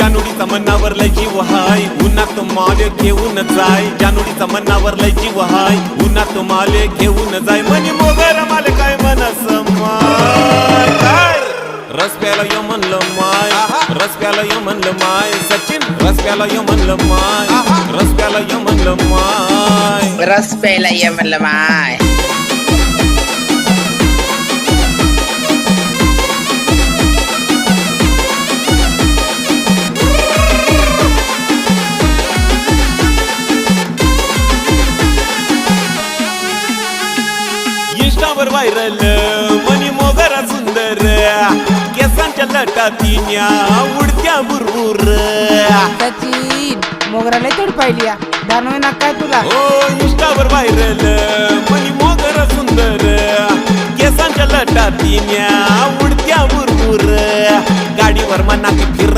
जानुडीचा मनावर लय जीव हाय उन्हात माल घेऊन जाय जानुडीचा मनावर लय जीव हाय उन्हात माल घेऊन जाय मनी मोगर माल काय मनस माय काय रस प्याला यो म्हणलं माय रस प्याला यो म्हणलं माय सचिन रस प्याला यो म्हणलं माय रस प्याला यो म्हणलं माय रस प्यायला ये म्हणलं माय इंस्टावर व्हायरल मनी मोगरा सुंदर केसांच्या लटातीन्या उडत्या बुरबुर सचिन मोगराला तोड पाहिली दानवे ना काय तुला हो इंस्टावर व्हायरल मनी मोगरा सुंदर केसांच्या लटातीन्या उडत्या बुरबुर गाडीवर मना